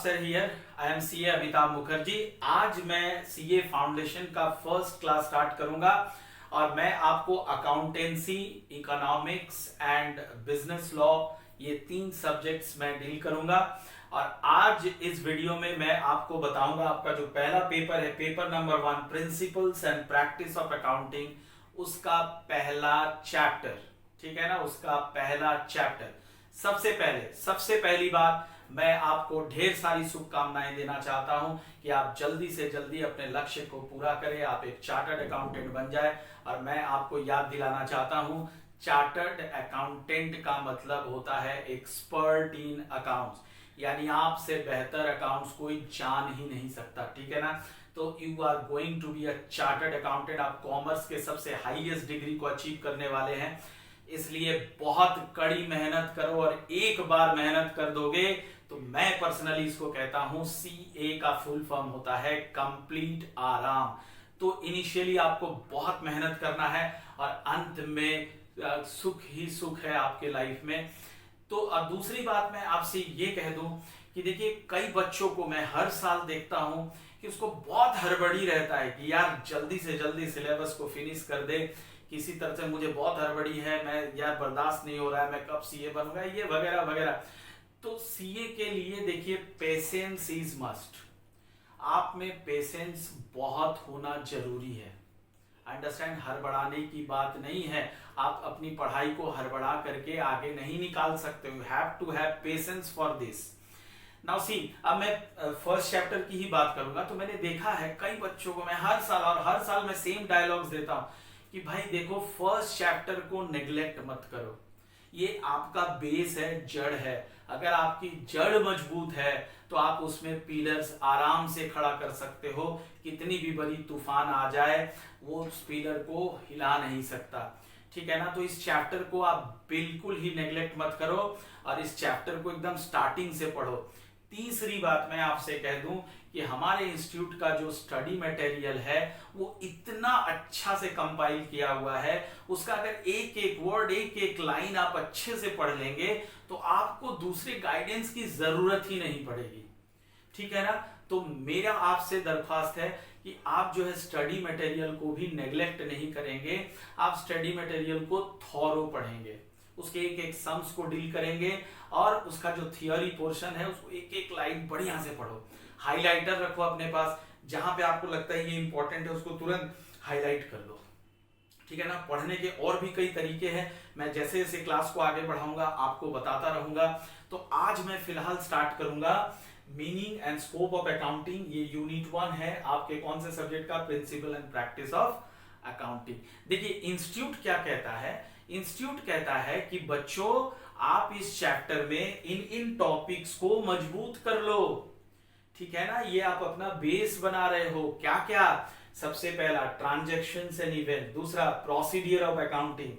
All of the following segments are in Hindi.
sir here. I am CA Amitabh Mukherjee. आज मैं CA फाउंडेशन का फर्स्ट क्लास स्टार्ट करूंगा और मैं आपको accountancy, economics and business law ये तीन सब्जेक्ट्स मैं डील करूंगा। और आज इस वीडियो में मैं आपको बताऊंगा आपका जो पहला पेपर है, paper number 1, principles and practice of accounting, उसका पहला चैप्टर। ठीक है ना, उसका पहला चैप्टर। सबसे पहली बात, मैं आपको ढेर सारी शुभकामनाएं देना चाहता हूं कि आप जल्दी से जल्दी अपने लक्ष्य को पूरा करें, आप एक चार्टर्ड अकाउंटेंट बन जाए। और मैं आपको याद दिलाना चाहता हूं, चार्टर्ड अकाउंटेंट का मतलब होता है एक्सपर्ट इन अकाउंट्स, यानी आपसे बेहतर अकाउंट्स कोई जान ही नहीं सकता। ठीक है ना, तो you are going to be a chartered accountant. आप कॉमर्स के सबसे हाईएस्ट डिग्री को अचीव करने वाले हैं, इसलिए बहुत कड़ी मेहनत करो। और एक बार मेहनत कर दोगे तो मैं पर्सनली इसको कहता हूं, CA का फुल फॉर्म होता है कंप्लीट आराम। तो इनिशियली आपको बहुत मेहनत करना है और अंत में सुख ही सुख है आपके लाइफ में। तो दूसरी बात मैं आपसे ये कह दूं कि देखिए, कई बच्चों को मैं हर साल देखता हूं कि उसको बहुत हड़बड़ी रहता है कि यार जल्दी से जल्दी सिलेबस को फिनिश कर दे, किसी तरह से मुझे बहुत हड़बड़ी है, मैं यार बर्दाश्त नहीं हो रहा है, मैं कब CA बनूंगा, ये वगैरह वगैरह। तो CA के लिए देखिए, पेशेंस इज मस्ट। आप में पेशेंस बहुत होना जरूरी है। अंडरस्टैंड, हड़बड़ाने की बात नहीं है। आप अपनी पढ़ाई को हड़बड़ा करके आगे नहीं निकाल सकते। You have to have patience for this. Now see, अब मैं फर्स्ट चैप्टर की ही बात करूंगा। तो मैंने देखा है कई बच्चों को, मैं हर साल मैं सेम डायलॉग्स देता हूं कि भाई देखो, फर्स्ट चैप्टर को नेग्लेक्ट मत करो। ये आपका बेस है, जड़ है। अगर आपकी जड़ मजबूत है तो आप उसमें पिलर्स आराम से खड़ा कर सकते हो। कितनी भी बड़ी तूफान आ जाए, वो उस पिलर को हिला नहीं सकता। ठीक है ना, तो इस चैप्टर को आप बिल्कुल ही नेग्लेक्ट मत करो और इस चैप्टर को एकदम स्टार्टिंग से पढ़ो। तीसरी बात मैं आपसे कह दूं कि हमारे इंस्टीट्यूट का जो स्टडी मटेरियल है वो इतना अच्छा से कंपाइल किया हुआ है, उसका अगर एक एक वर्ड, एक एक लाइन आप अच्छे से पढ़ लेंगे तो आपको दूसरे गाइडेंस की जरूरत ही नहीं पड़ेगी। ठीक है ना, तो मेरा आपसे दरख्वास्त है कि आप जो है स्टडी मटेरियल को भी नेग्लेक्ट नहीं करेंगे। आप स्टडी मटेरियल को थॉरो पढ़ेंगे, उसके एक एक सम्स को डील करेंगे और उसका जो थियोरी पोर्शन है उसको एक एक लाइन बढ़िया से पढ़ो। हाइलाइटर रखो अपने पास, जहां पे आपको लगता है ये इंपॉर्टेंट है उसको तुरंत हाईलाइट कर लो। ठीक है ना, पढ़ने के और भी कई तरीके हैं, मैं जैसे जैसे क्लास को आगे बढ़ाऊंगा आपको बताता रहूंगा। तो आज मैं फिलहाल स्टार्ट करूंगा meaning and scope of accounting. ये यूनिट 1 है आपके कौन से सब्जेक्ट का, principle and practice of accounting. देखिए, इंस्टीट्यूट क्या कहता है, इंस्टीट्यूट कहता है कि बच्चों आप इस चैप्टर में इन टॉपिक्स को मजबूत कर लो। ठीक है ना, ये आप अपना बेस बना रहे हो। क्या क्या, सबसे पहला ट्रांजैक्शंस एंड इवेंट, दूसरा procedure of accounting,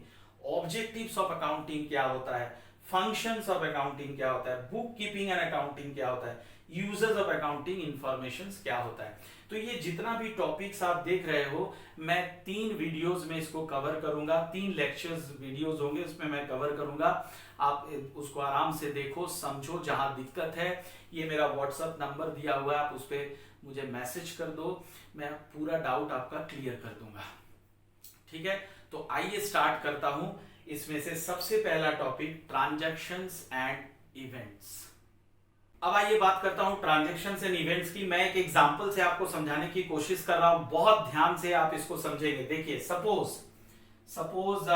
objectives of accounting क्या होता है, फंक्शंस ऑफ अकाउंटिंग क्या होता है, बुक कीपिंग एंड अकाउंटिंग क्या होता है, यूजर्स ऑफ अकाउंटिंग इंफॉर्मेशंस क्या होता है। तो ये जितना भी टॉपिक्स आप देख रहे हो, मैं 3 वीडियोस में इसको कवर करूंगा, 3 लेक्चर्स वीडियोस होंगे, उसमें मैं कवर करूंगा। आप उसको आराम से देखो, समझो, जहां दिक्कत है ये मेरा व्हाट्सएप नंबर दिया हुआ है, आप उस पर मुझे मैसेज कर दो, मैं पूरा डाउट आपका क्लियर कर दूंगा। ठीक है, तो आइए स्टार्ट करता हूं। इसमें से सबसे पहला टॉपिक ट्रांजैक्शंस एंड इवेंट्स। अब आइए बात करता हूं ट्रांजैक्शंस एंड इवेंट्स की। मैं एक एग्जांपल से आपको समझाने की कोशिश कर रहा हूं, बहुत ध्यान से आप इसको समझेंगे। देखिए, suppose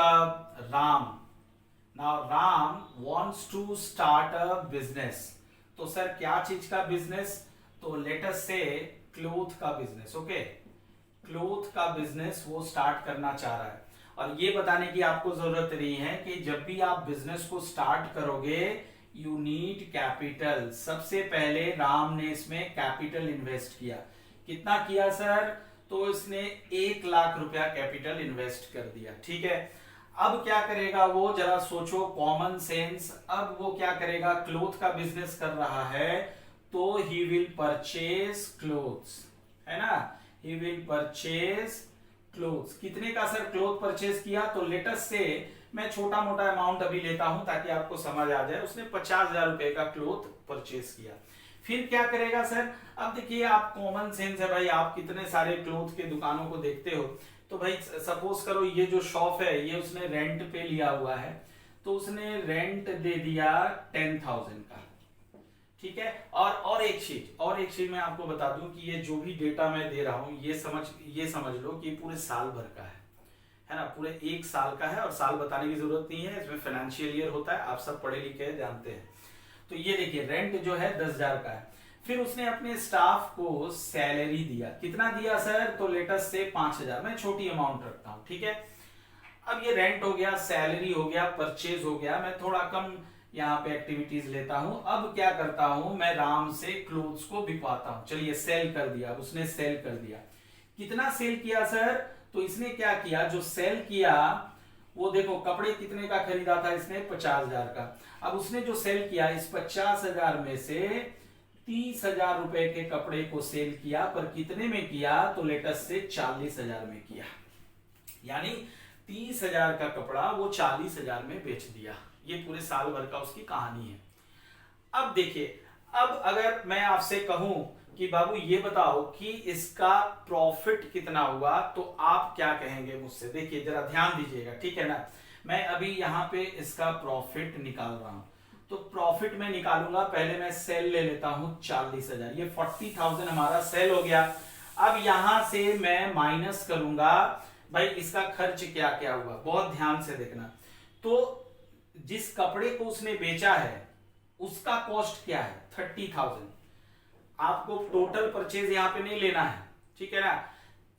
Ram wants to start a business। तो सर क्या चीज का बिजनेस, तो लेट अस से क्लोथ का बिजनेस। ओके, क्लोथ का बिजनेस वो स्टार्ट करना चाह रहा है। और ये बताने की आपको जरूरत नहीं है कि जब भी आप बिजनेस को स्टार्ट करोगे यू नीड कैपिटल। सबसे पहले राम ने इसमें कैपिटल इन्वेस्ट किया। कितना किया सर, तो इसने 1 लाख रुपया कैपिटल इन्वेस्ट कर दिया। ठीक है, अब क्या करेगा वो, जरा सोचो, कॉमन सेंस। अब वो क्या करेगा, क्लोथ का बिजनेस कर रहा है तो ही विल परचेज क्लोथ्स, है ना, ही विल परचेज क्लोथ्स। कितने का सर क्लोथ परचेज किया, तो लेटेस्ट से मैं छोटा मोटा अमाउंट अभी लेता हूं ताकि आपको समझ आ जाए। उसने 50,000 रुपए का क्लोथ परचेज किया। फिर क्या करेगा सर, अब देखिए आप कॉमन सेंस है भाई, आप कितने सारे क्लोथ के दुकानों को देखते हो, तो भाई सपोज करो ये जो शॉप है ये उसने रेंट पे लिया हुआ है, तो उसने रेंट दे दिया 10,000 का, ठीक है। और एक चीज मैं आपको बता दूं कि ये जो भी डेटा मैं दे रहा हूं ये समझ लो कि पूरे साल भर का है ना, पूरे एक साल का है, और साल बताने की जरूरत नहीं है, इसमें फाइनेंशियल ईयर होता है, आप सब पढ़े लिखे जानते हैं। तो ये देखिए रेंट जो है 10,000 का है, फिर उसने अपने स्टाफ को सैलरी दिया, कितना दिया सर, तो लेटेस्ट से 5,000, मैं छोटी अमाउंट रखता हूं, ठीक है। अब ये रेंट हो गया, सैलरी हो गया, परचेज हो गया, मैं थोड़ा कम यहाँ पे एक्टिविटीज लेता हूं। अब क्या करता हूं, मैं आराम से क्लोथ्स को बिकवाता हूं, चलिए सेल कर दिया, उसने सेल कर दिया, कितना सेल किया सर, तो इसने क्या किया, जो सेल किया वो देखो कपड़े कितने का खरीदा था इसने, 50,000 का, अब उसने जो सेल किया इस 50,000 में से 30,000 रुपए के कपड़े को सेल किया, पर कितने में किया, तो लेटेस्ट से 40,000 में किया, यानी 30,000 का कपड़ा वो 40,000 में बेच दिया। ये पूरे साल भर का उसकी कहानी है। अब देखिए, अब अगर मैं आपसे कहूं कि बाबू ये बताओ कि इसका प्रॉफिट कितना हुआ, तो आप क्या कहेंगे मुझसे, देखिए जरा ध्यान दीजिएगा, ठीक है ना। मैं अभी यहां पे इसका प्रॉफिट निकाल रहा हूं, तो प्रॉफिट में निकालूंगा, पहले मैं सेल ले लेता हूं 40,000, ये 40,000 हमारा सेल हो गया। अब यहां से मैं माइनस करूंगा भाई इसका खर्च क्या क्या हुआ, बहुत ध्यान से देखना। तो जिस कपड़े को उसने बेचा है उसका कॉस्ट क्या है, 30,000। आपको टोटल परचेज यहां पे नहीं लेना है, ठीक है ना,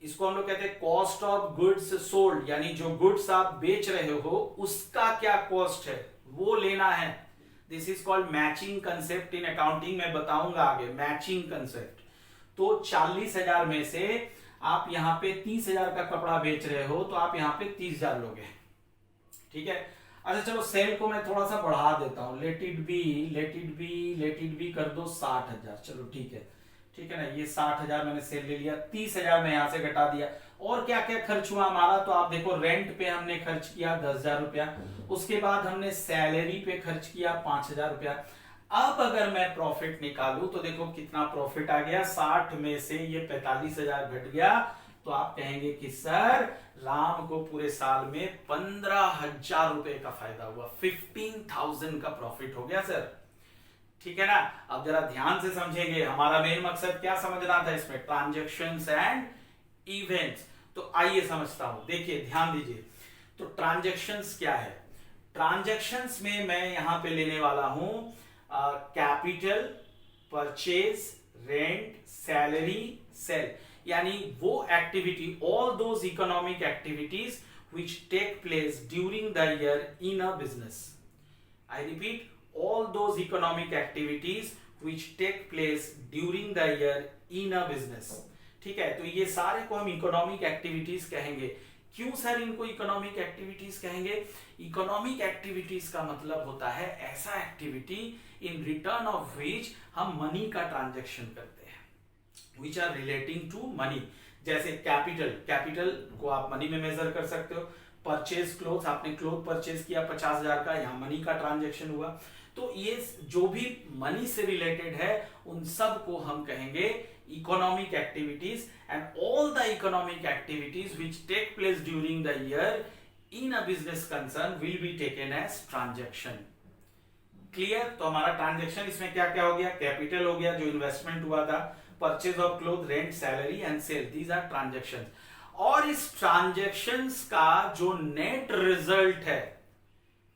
इसको हम लोग कहते हैं कॉस्ट ऑफ गुड्स सोल्ड, यानी जो गुड्स आप बेच रहे हो उसका क्या कॉस्ट है वो लेना है। This is called matching concept in accounting, मैं बताऊंगा आगे मैचिंग कंसेप्ट। तो 40,000 में से आप यहां पे 30,000 का कपड़ा बेच रहे हो, तो आप यहां पे 30,000 लोगे, ठीक है। अच्छा चलो सेल को मैं थोड़ा सा बढ़ा देता हूं, लेट इट बी कर दो 60,000, चलो ठीक है ना, ये 60,000 मैंने सेल ले लिया, 30,000 मैं यहां से घटा दिया। और क्या क्या खर्च हुआ हमारा, तो आप देखो रेंट पे हमने खर्च किया 10,000 रुपया, उसके बाद हमने सैलरी पे खर्च किया 5,000 रुपया। अब अगर मैं प्रॉफिट निकालूं तो देखो कितना प्रॉफिट आ गया, 60 में से ये 45,000 घट गया, तो आप कहेंगे कि सर राम को पूरे साल में 15,000 रुपए का फायदा हुआ, 15,000 का प्रॉफिट हो गया सर, ठीक है ना। अब जरा ध्यान से समझेंगे, हमारा मेन मकसद क्या समझना था इसमें, ट्रांजैक्शंस एंड इवेंट्स। तो आइए समझता हूं, देखिए ध्यान दीजिए। तो ट्रांजैक्शंस क्या है, ट्रांजैक्शंस में मैं यहां पे लेने वाला हूं capital, purchase, rent, salary, sale, यानी वो activity, all those economic activities which take place during the year in a business. I repeat, all those economic activities which take place during the year in a business. ठीक है, तो ये सारे को हम इकोनॉमिक एक्टिविटीज कहेंगे। क्यों सर इनको इकोनॉमिक एक्टिविटीज कहेंगे, इकोनॉमिक एक्टिविटीज का मतलब होता है ऐसा activity in return of which हम मनी का ट्रांजैक्शन करते हैं, which are relating to money. जैसे कैपिटल को आप मनी में मेजर कर सकते हो, परचेज क्लोथ, आपने क्लोथ परचेज किया 50,000 का, यहां मनी का ट्रांजैक्शन हुआ। तो ये जो भी मनी से रिलेटेड है उन सब को हम कहेंगे economic activities, and all the economic activities which take place during the year in a business concern will be taken as transaction. Clear, तो हमारा ट्रांजैक्शन इसमें क्या क्या हो गया, कैपिटल हो गया जो इन्वेस्टमेंट हुआ था, purchase of cloth, rent, salary and sale, these are transactions. और इस ट्रांजैक्शंस का जो नेट रिजल्ट है,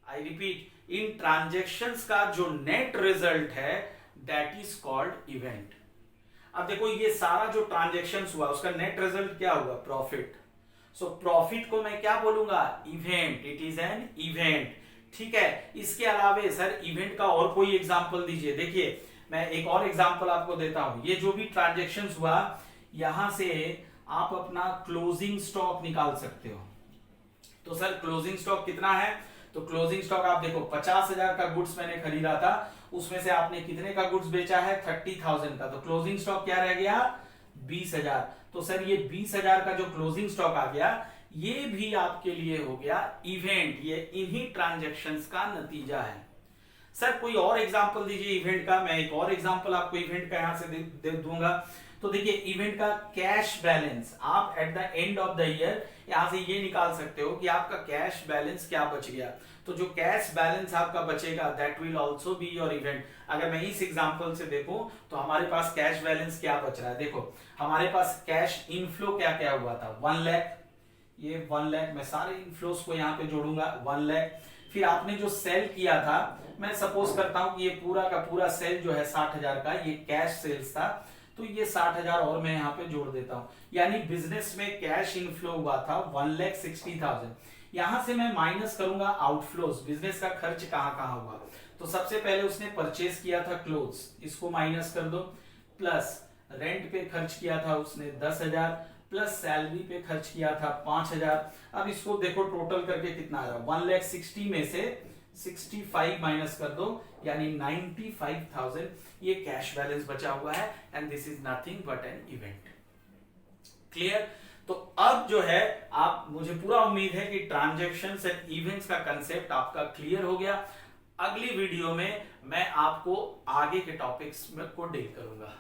आई रिपीट, इन ट्रांजैक्शंस का जो नेट रिजल्ट है दैट इज कॉल्ड इवेंट। अब देखो ये सारा जो ट्रांजैक्शंस हुआ उसका नेट रिजल्ट क्या हुआ, प्रॉफिट। सो प्रॉफिट को मैं क्या बोलूंगा, event, it is an event, ठीक है। इसके अलावा सर इवेंट का और कोई एग्जांपल दीजिए। देखिए मैं एक और एग्जांपल आपको देता हूं, ये जो भी ट्रांजैक्शंस हुआ यहां से आप अपना क्लोजिंग स्टॉक निकाल सकते हो। तो सर क्लोजिंग स्टॉक कितना है, तो क्लोजिंग स्टॉक आप देखो 50,000 का गुड्स मैंने खरीदा था, उसमें से आपने कितने का गुड्स बेचा है, 30,000 का, तो क्लोजिंग स्टॉक क्या रह गया, 20,000। तो सर ये 20,000 का जो क्लोजिंग स्टॉक आ गया ये भी आपके लिए हो गया इवेंट, ये इन्हीं ट्रांजैक्शंस का नतीजा है। सर कोई और एग्जांपल दीजिए इवेंट का। मैं एक और एग्जांपल आपको इवेंट का यहां से दे दूंगा। तो देखिए इवेंट का कैश बैलेंस, आप at the end of the year यहां से ये निकाल सकते हो कि आपका कैश बैलेंस क्या बच गया। तो जो कैश बैलेंस आपका बचेगा that will also be your event. अगर मैं इस एग्जांपल से देखूं तो हमारे पास कैश बैलेंस क्या बच रहा है। देखो हमारे पास कैश इनफ्लो क्या क्या हुआ था, 1 लाख, ये 1 लाख, मैं सारे इनफ्लोस को यहाँ पे जोड़ूंगा, 1 लाख। फिर आपने जो सेल किया था, मैं सपोज करता हूं कि ये पूरा का पूरा सेल जो है 60,000 का, ये कैश सेल्स था, तो ये 60,000 और मैं यहाँ पे जोड़ देता हूं। यानी बिजनेस में कैश इनफ्लो हुआ था 1,60,000। यहां से मैं माइनस करूंगा आउटफ्लोस, बिजनेस का खर्च कहां कहां हुआ। तो सबसे पहले उसने परचेज किया था क्लोथ्स, इसको माइनस कर दो, प्लस रेंट पे खर्च किया था उसने 10,000, प्लस सैलरी पे खर्च किया था 5,000। अब इसको देखो टोटल करके कितना आ रहा है, 1,60,000 में से 65 माइनस कर दो, यानी 95,000 ये कैश बैलेंस बचा हुआ है। And this is nothing but an event. Clear? तो अब जो है आप, मुझे पूरा उम्मीद है कि ट्रांजैक्शंस एंड इवेंट्स का कंसेप्ट आपका क्लियर हो गया। अगली वीडियो में मैं आपको आगे के टॉपिक्स में को डील करूंगा।